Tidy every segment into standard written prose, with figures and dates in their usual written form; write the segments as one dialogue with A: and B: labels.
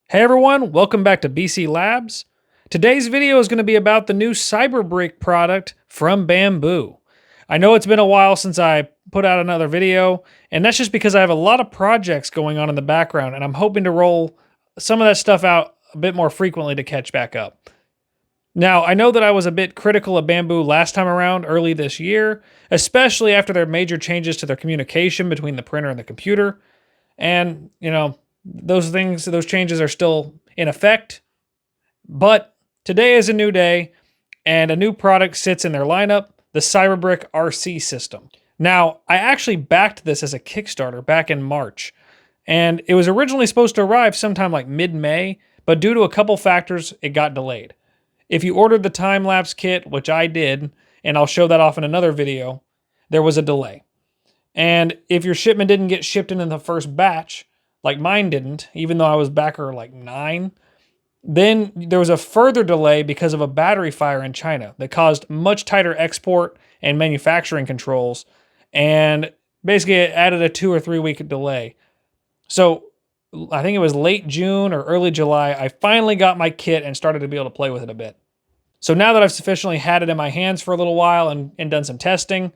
A: Hey everyone, welcome back to BC Labs. Today's video is going to be about the new Cyberbrick product from Bambu. I know it's been a while since I put out another video, and that's just because I have a lot of projects going on in the background, and I'm hoping to roll some of that stuff out a bit more frequently to catch back up. Now, I know that I was a bit critical of Bambu last time around early this year, especially after their major changes to their communication between the printer and the computer. And, those changes are still in effect. But today is a new day, and a new product sits in their lineup, the Cyberbrick RC system. Now, I actually backed this as a Kickstarter back in March, and it was originally supposed to arrive sometime like mid-May, but due to a couple factors, it got delayed. If you ordered the time-lapse kit, which I did, and I'll show that off in another video, there was a delay. And if your shipment didn't get shipped in the first batch, like mine didn't, even though I was backer like 9, then there was a further delay because of a battery fire in China that caused much tighter export and manufacturing controls, and basically it added a 2 or 3 week delay. So I think it was late June or early July, I finally got my kit and started to be able to play with it a bit. So now that I've sufficiently had it in my hands for a little while and done some testing,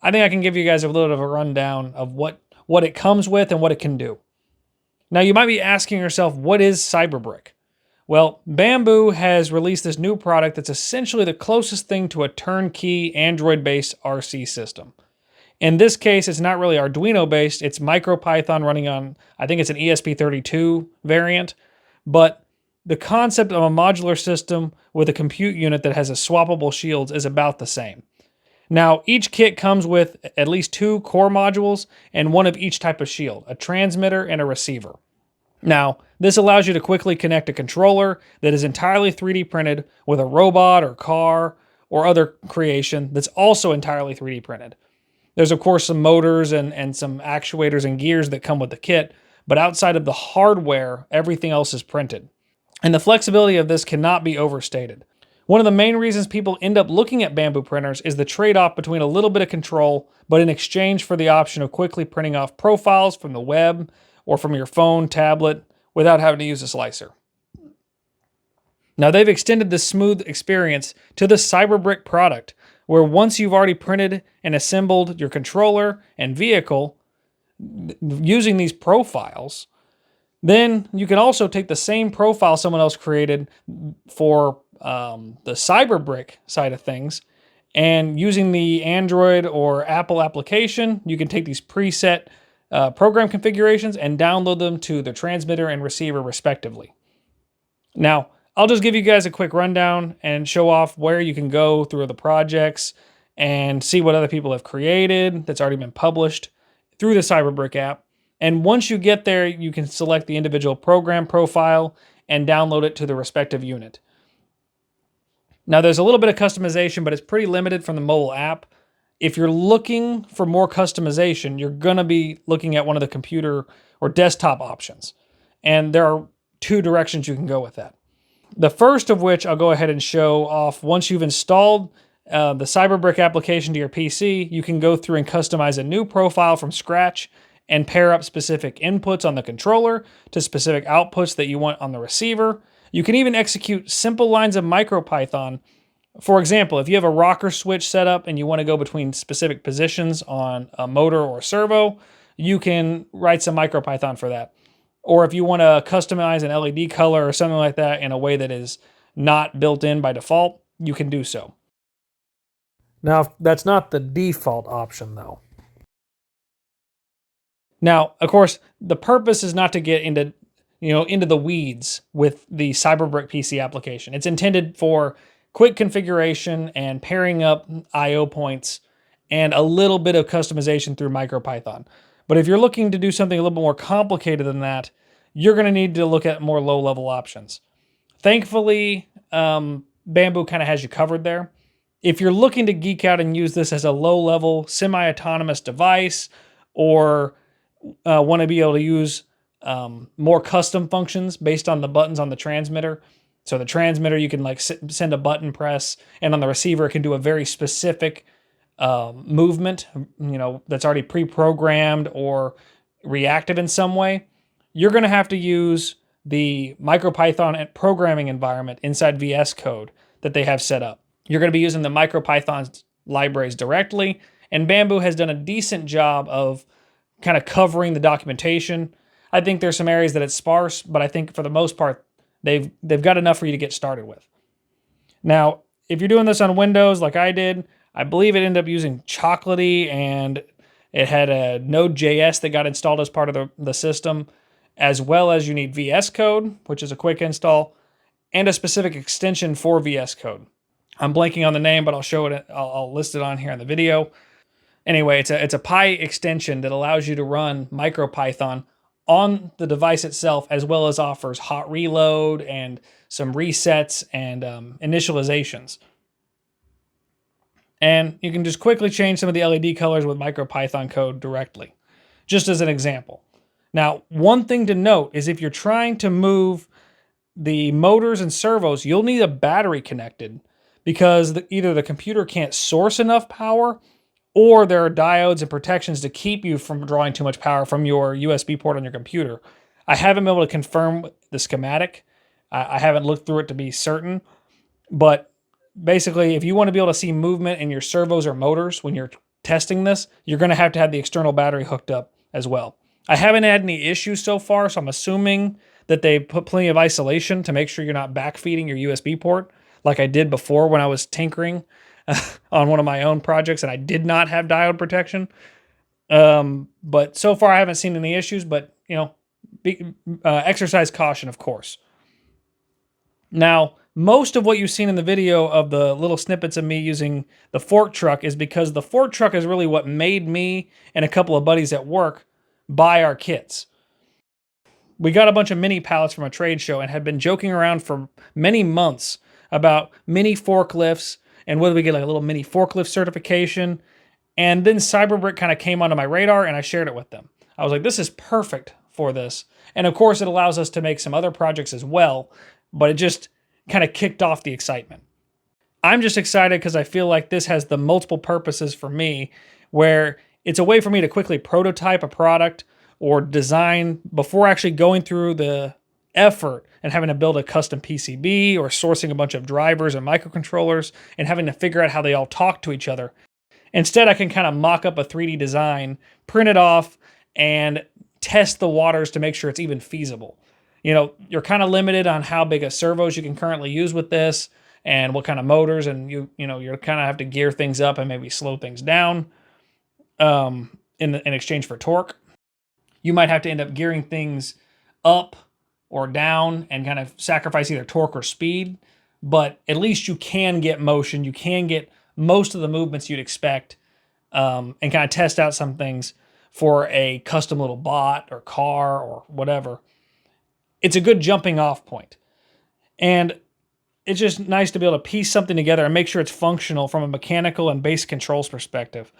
A: I think I can give you guys a little bit of a rundown of what it comes with and what it can do. Now, you might be asking yourself, what is Cyberbrick? Well, Bambu has released this new product that's essentially the closest thing to a turnkey Android-based RC system. In this case, it's not really Arduino-based, it's MicroPython running on, I think it's an ESP32 variant, but the concept of a modular system with a compute unit that has a swappable shields is about the same. Now, each kit comes with at least 2 core modules and one of each type of shield, a transmitter and a receiver. Now, this allows you to quickly connect a controller that is entirely 3D printed with a robot or car or other creation that's also entirely 3D printed. There's of course some motors and some actuators and gears that come with the kit, but outside of the hardware, everything else is printed. And the flexibility of this cannot be overstated. One of the main reasons people end up looking at Bambu printers is the trade-off between a little bit of control, but in exchange for the option of quickly printing off profiles from the web or from your phone, tablet, without having to use a slicer. Now, they've extended this smooth experience to the Cyberbrick product, where once you've already printed and assembled your controller and vehicle using these profiles, then you can also take the same profile someone else created for the Cyberbrick side of things, and using the Android or Apple application, you can take these preset program configurations and download them to the transmitter and receiver respectively. Now, I'll just give you guys a quick rundown and show off where you can go through the projects and see what other people have created that's already been published through the Cyberbrick app. And once you get there, you can select the individual program profile and download it to the respective unit. Now, there's a little bit of customization, but it's pretty limited from the mobile app. If you're looking for more customization, you're going to be looking at one of the computer or desktop options. And there are 2 directions you can go with that. The first of which I'll go ahead and show off. Once you've installed the Cyberbrick application to your PC, you can go through and customize a new profile from scratch and pair up specific inputs on the controller to specific outputs that you want on the receiver. You can even execute simple lines of MicroPython. For example, if you have a rocker switch set up and you want to go between specific positions on a motor or a servo, you can write some MicroPython for that. Or if you want to customize an LED color or something like that in a way that is not built in by default, you can do so. Now, that's not the default option though. Now, of course, the purpose is not to get into the weeds with the Cyberbrick PC application. It's intended for quick configuration and pairing up I/O points and a little bit of customization through MicroPython. But if you're looking to do something a little bit more complicated than that, you're going to need to look at more low-level options. Thankfully, Bambu kind of has you covered there. If you're looking to geek out and use this as a low-level, semi-autonomous device, or want to be able to use more custom functions based on the buttons on the transmitter. So the transmitter, you can like send a button press, and on the receiver, it can do a very specific movement, that's already pre-programmed or reactive in some way. You're going to have to use the MicroPython programming environment inside VS Code that they have set up. You're going to be using the MicroPython libraries directly, and Bambu has done a decent job of kind of covering the documentation. I think there's some areas that it's sparse, but I think for the most part, they've got enough for you to get started with. Now, if you're doing this on Windows like I did, I believe it ended up using Chocolatey, and it had a Node.js that got installed as part of the system, as well as you need VS Code, which is a quick install, and a specific extension for VS Code. I'm blanking on the name, but I'll show it. I'll list it on here in the video. Anyway, it's a Py extension that allows you to run MicroPython on the device itself, as well as offers hot reload and some resets and initializations. And you can just quickly change some of the LED colors with MicroPython code directly, just as an example. Now, one thing to note is if you're trying to move the motors and servos, you'll need a battery connected because either the computer can't source enough power, or there are diodes and protections to keep you from drawing too much power from your USB port on your computer. I haven't been able to confirm the schematic. I haven't looked through it to be certain, but basically, if you want to be able to see movement in your servos or motors when you're testing this, you're going to have the external battery hooked up as well. I haven't had any issues so far, so I'm assuming that they put plenty of isolation to make sure you're not backfeeding your USB port like I did before when I was tinkering on one of my own projects and I did not have diode protection. But so far I haven't seen any issues, but exercise caution, of course. Now, most of what you've seen in the video of the little snippets of me using the fork truck is because the fork truck is really what made me and a couple of buddies at work buy our kits. We got a bunch of mini pallets from a trade show and had been joking around for many months about mini forklifts and whether we get like a little mini forklift certification. And then Cyberbrick kind of came onto my radar and I shared it with them. I was like, this is perfect for this. And of course, it allows us to make some other projects as well, but it just kind of kicked off the excitement. I'm just excited because I feel like this has the multiple purposes for me, where it's a way for me to quickly prototype a product or design before actually going through the effort and having to build a custom PCB or sourcing a bunch of drivers and microcontrollers and having to figure out how they all talk to each other. Instead, I can kind of mock up a 3D design, print it off, and test the waters to make sure it's even feasible. You know, you're kind of limited on how big of servos you can currently use with this and what kind of motors, and you're kind of have to gear things up and maybe slow things down in exchange for torque. You might have to end up gearing things up or down and kind of sacrifice either torque or speed, but at least you can get motion. You can get most of the movements you'd expect and kind of test out some things for a custom little bot or car or whatever. It's a good jumping off point. And it's just nice to be able to piece something together and make sure it's functional from a mechanical and basic controls perspective.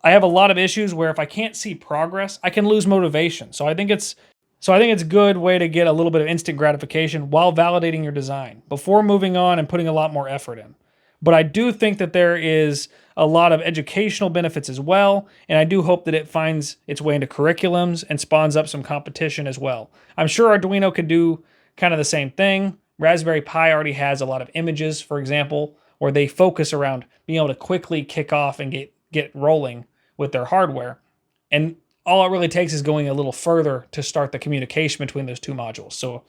A: I have a lot of issues where if I can't see progress, I can lose motivation. So I think it's a good way to get a little bit of instant gratification while validating your design before moving on and putting a lot more effort in. But I do think that there is a lot of educational benefits as well, and I do hope that it finds its way into curriculums and spawns up some competition as well. I'm sure Arduino could do kind of the same thing. Raspberry Pi already has a lot of images, for example, where they focus around being able to quickly kick off and get rolling with their hardware. And all it really takes is going a little further to start the communication between those two modules. So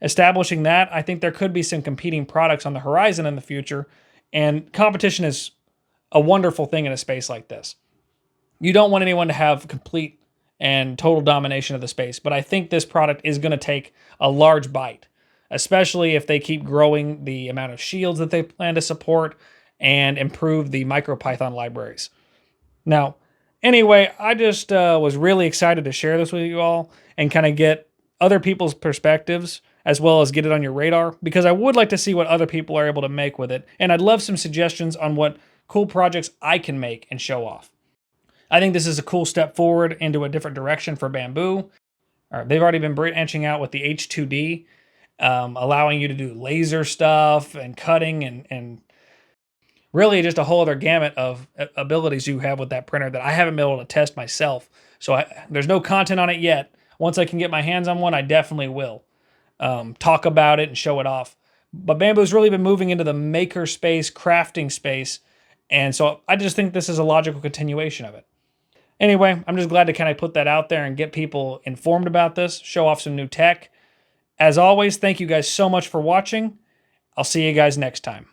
A: establishing that, I think there could be some competing products on the horizon in the future, and competition is a wonderful thing in a space like this. You don't want anyone to have complete and total domination of the space, but I think this product is going to take a large bite, especially if they keep growing the amount of shields that they plan to support and improve the MicroPython libraries. Now, anyway, I just was really excited to share this with you all and kind of get other people's perspectives as well as get it on your radar, because I would like to see what other people are able to make with it. And I'd love some suggestions on what cool projects I can make and show off. I think this is a cool step forward into a different direction for Bambu. They've already been branching out with the H2D, allowing you to do laser stuff and cutting and really just a whole other gamut of abilities you have with that printer that I haven't been able to test myself. So there's no content on it yet. Once I can get my hands on one, I definitely will. talk about it and show it off. But Bambu's really been moving into the maker space, crafting space. And so I just think this is a logical continuation of it. Anyway, I'm just glad to kind of put that out there and get people informed about this, show off some new tech. As always, thank you guys so much for watching. I'll see you guys next time.